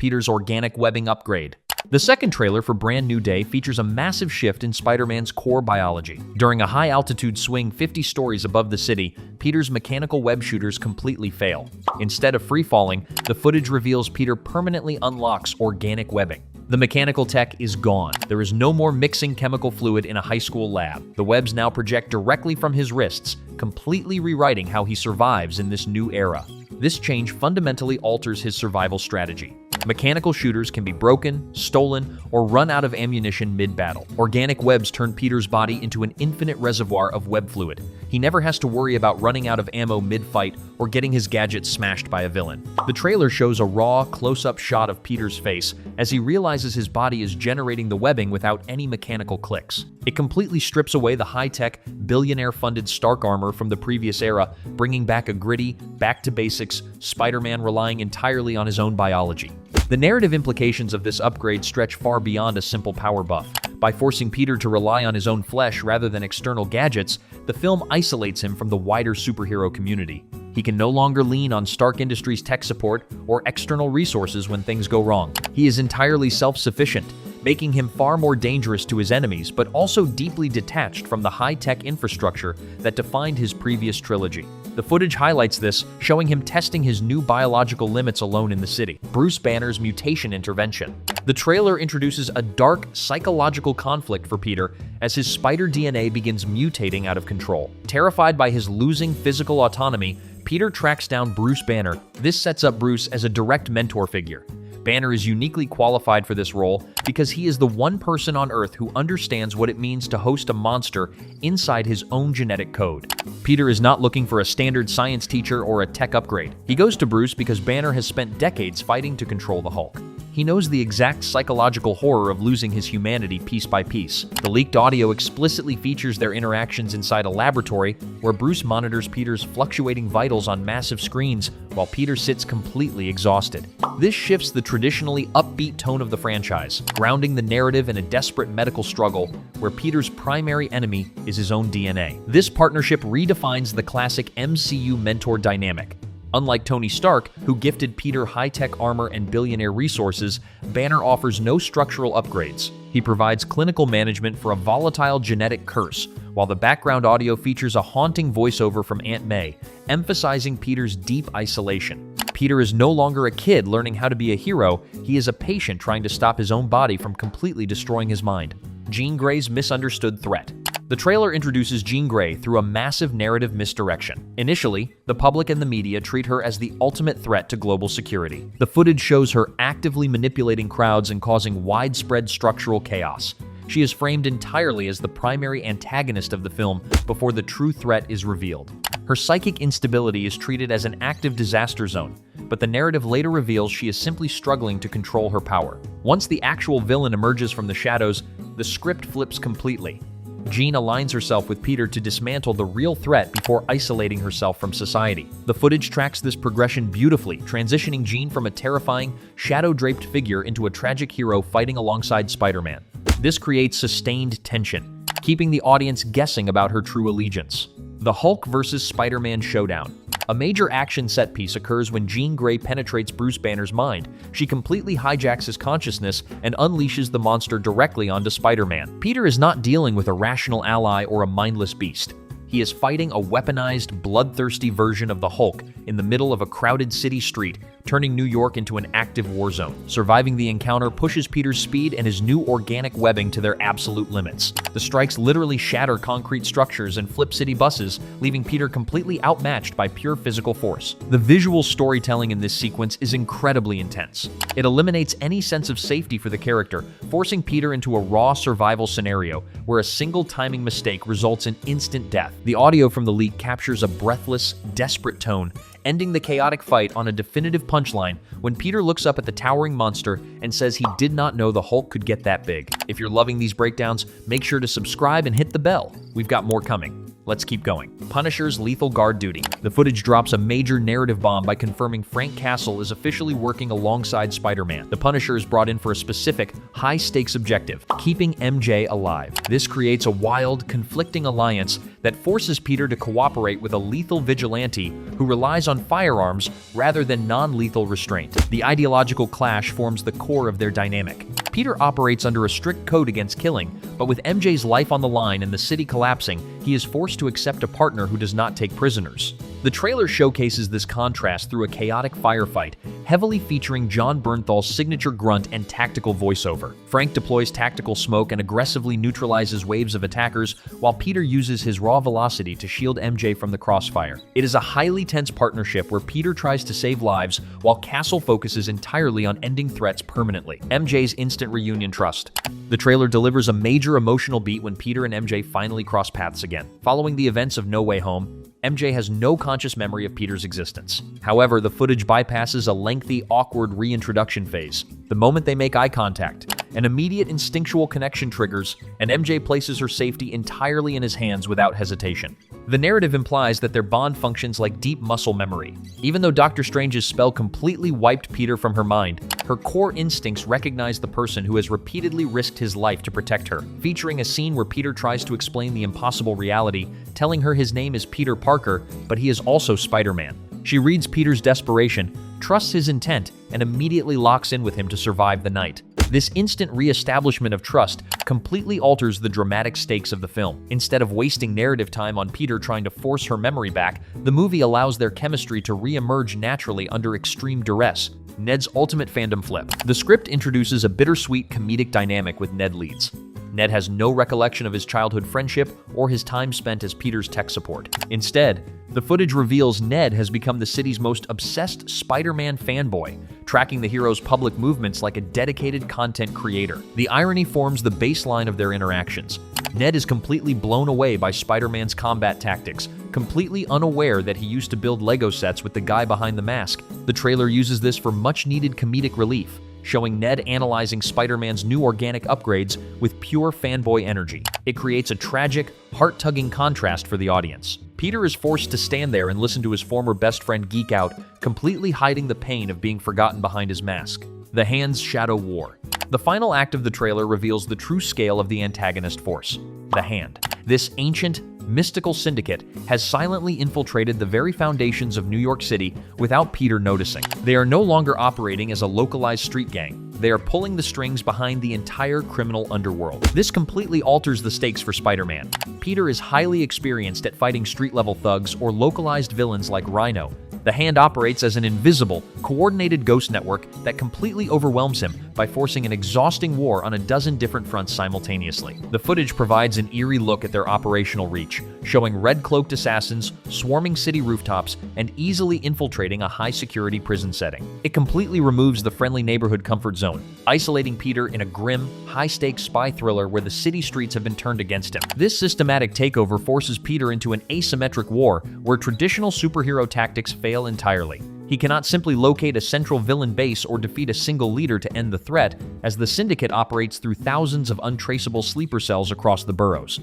Peter's organic webbing upgrade. The second trailer for Brand New Day features a massive shift in Spider-Man's core biology. During a high-altitude swing 50 stories above the city, Peter's mechanical web shooters completely fail. Instead of free-falling, the footage reveals Peter permanently unlocks organic webbing. The mechanical tech is gone. There is no more mixing chemical fluid in a high school lab. The webs now project directly from his wrists, completely rewriting how he survives in this new era. This change fundamentally alters his survival strategy. Mechanical shooters can be broken, stolen, or run out of ammunition mid-battle. Organic webs turn Peter's body into an infinite reservoir of web fluid. He never has to worry about running out of ammo mid-fight or getting his gadgets smashed by a villain. The trailer shows a raw, close-up shot of Peter's face as he realizes his body is generating the webbing without any mechanical clicks. It completely strips away the high-tech, billionaire-funded Stark armor from the previous era, bringing back a gritty, back-to-basics Spider-Man relying entirely on his own biology. The narrative implications of this upgrade stretch far beyond a simple power buff. By forcing Peter to rely on his own flesh rather than external gadgets, the film isolates him from the wider superhero community. He can no longer lean on Stark Industries' tech support or external resources when things go wrong. He is entirely self-sufficient, making him far more dangerous to his enemies, but also deeply detached from the high-tech infrastructure that defined his previous trilogy. The footage highlights this, showing him testing his new biological limits alone in the city. Bruce Banner's mutation intervention. The trailer introduces a dark, psychological conflict for Peter as his spider DNA begins mutating out of control. Terrified by his losing physical autonomy, Peter tracks down Bruce Banner. This sets up Bruce as a direct mentor figure. Banner is uniquely qualified for this role because he is the one person on Earth who understands what it means to host a monster inside his own genetic code. Peter is not looking for a standard science teacher or a tech upgrade. He goes to Bruce because Banner has spent decades fighting to control the Hulk. He knows the exact psychological horror of losing his humanity piece by piece. The leaked audio explicitly features their interactions inside a laboratory where Bruce monitors Peter's fluctuating vitals on massive screens while Peter sits completely exhausted. This shifts the traditionally upbeat tone of the franchise, grounding the narrative in a desperate medical struggle where Peter's primary enemy is his own DNA. This partnership redefines the classic MCU mentor dynamic. Unlike Tony Stark, who gifted Peter high-tech armor and billionaire resources, Banner offers no structural upgrades. He provides clinical management for a volatile genetic curse, while the background audio features a haunting voiceover from Aunt May, emphasizing Peter's deep isolation. Peter is no longer a kid learning how to be a hero, he is a patient trying to stop his own body from completely destroying his mind. Jean Grey's misunderstood threat. The trailer introduces Jean Grey through a massive narrative misdirection. Initially, the public and the media treat her as the ultimate threat to global security. The footage shows her actively manipulating crowds and causing widespread structural chaos. She is framed entirely as the primary antagonist of the film before the true threat is revealed. Her psychic instability is treated as an active disaster zone, but the narrative later reveals she is simply struggling to control her power. Once the actual villain emerges from the shadows, the script flips completely. Jean aligns herself with Peter to dismantle the real threat before isolating herself from society. The footage tracks this progression beautifully, transitioning Jean from a terrifying, shadow-draped figure into a tragic hero fighting alongside Spider-Man. This creates sustained tension, keeping the audience guessing about her true allegiance. The Hulk vs. Spider-Man showdown. A major action set piece occurs when Jean Grey penetrates Bruce Banner's mind. She completely hijacks his consciousness and unleashes the monster directly onto Spider-Man. Peter is not dealing with a rational ally or a mindless beast. He is fighting a weaponized, bloodthirsty version of the Hulk in the middle of a crowded city street, turning New York into an active war zone. Surviving the encounter pushes Peter's speed and his new organic webbing to their absolute limits. The strikes literally shatter concrete structures and flip city buses, leaving Peter completely outmatched by pure physical force. The visual storytelling in this sequence is incredibly intense. It eliminates any sense of safety for the character, forcing Peter into a raw survival scenario where a single timing mistake results in instant death. The audio from the leak captures a breathless, desperate tone, ending the chaotic fight on a definitive punchline when Peter looks up at the towering monster and says he did not know the Hulk could get that big. If you're loving these breakdowns, make sure to subscribe and hit the bell. We've got more coming. Let's keep going. Punisher's lethal guard duty. The footage drops a major narrative bomb by confirming Frank Castle is officially working alongside Spider-Man. The Punisher is brought in for a specific, high-stakes objective, keeping MJ alive. This creates a wild, conflicting alliance that forces Peter to cooperate with a lethal vigilante who relies on firearms rather than non-lethal restraint. The ideological clash forms the core of their dynamic. Peter operates under a strict code against killing, but with MJ's life on the line and the city collapsing, he is forced to accept a partner who does not take prisoners. The trailer showcases this contrast through a chaotic firefight, heavily featuring John Bernthal's signature grunt and tactical voiceover. Frank deploys tactical smoke and aggressively neutralizes waves of attackers, while Peter uses his raw velocity to shield MJ from the crossfire. It is a highly tense partnership where Peter tries to save lives, while Castle focuses entirely on ending threats permanently. MJ's instant reunion trust. The trailer delivers a major emotional beat when Peter and MJ finally cross paths again. Following the events of No Way Home, MJ has no conscious memory of Peter's existence. However, the footage bypasses a lengthy, awkward reintroduction phase. The moment they make eye contact, an immediate instinctual connection triggers, and MJ places her safety entirely in his hands without hesitation. The narrative implies that their bond functions like deep muscle memory. Even though Doctor Strange's spell completely wiped Peter from her mind, her core instincts recognize the person who has repeatedly risked his life to protect her, featuring a scene where Peter tries to explain the impossible reality, telling her his name is Peter Parker, but he is also Spider-Man. She reads Peter's desperation, trusts his intent, and immediately locks in with him to survive the night. This instant re-establishment of trust completely alters the dramatic stakes of the film. Instead of wasting narrative time on Peter trying to force her memory back, the movie allows their chemistry to re-emerge naturally under extreme duress. Ned's ultimate fandom flip. The script introduces a bittersweet comedic dynamic with Ned leads. Ned has no recollection of his childhood friendship or his time spent as Peter's tech support. Instead, the footage reveals Ned has become the city's most obsessed Spider-Man fanboy, tracking the hero's public movements like a dedicated content creator. The irony forms the baseline of their interactions. Ned is completely blown away by Spider-Man's combat tactics, completely unaware that he used to build Lego sets with the guy behind the mask. The trailer uses this for much-needed comedic relief, showing Ned analyzing Spider-Man's new organic upgrades with pure fanboy energy. It creates a tragic, heart-tugging contrast for the audience. Peter is forced to stand there and listen to his former best friend geek out, completely hiding the pain of being forgotten behind his mask. The Hand's Shadow War. The final act of the trailer reveals the true scale of the antagonist force, the Hand. This ancient, mystical syndicate has silently infiltrated the very foundations of New York City without Peter noticing. They are no longer operating as a localized street gang. They are pulling the strings behind the entire criminal underworld. This completely alters the stakes for Spider-Man. Peter is highly experienced at fighting street-level thugs or localized villains like Rhino. The Hand operates as an invisible, coordinated ghost network that completely overwhelms him by forcing an exhausting war on a dozen different fronts simultaneously. The footage provides an eerie look at their operational reach, showing red-cloaked assassins swarming city rooftops and easily infiltrating a high-security prison setting. It completely removes the friendly neighborhood comfort zone, isolating Peter in a grim, high-stakes spy thriller where the city streets have been turned against him. This systematic takeover forces Peter into an asymmetric war where traditional superhero tactics fail entirely. He cannot simply locate a central villain base or defeat a single leader to end the threat, as the syndicate operates through thousands of untraceable sleeper cells across the boroughs.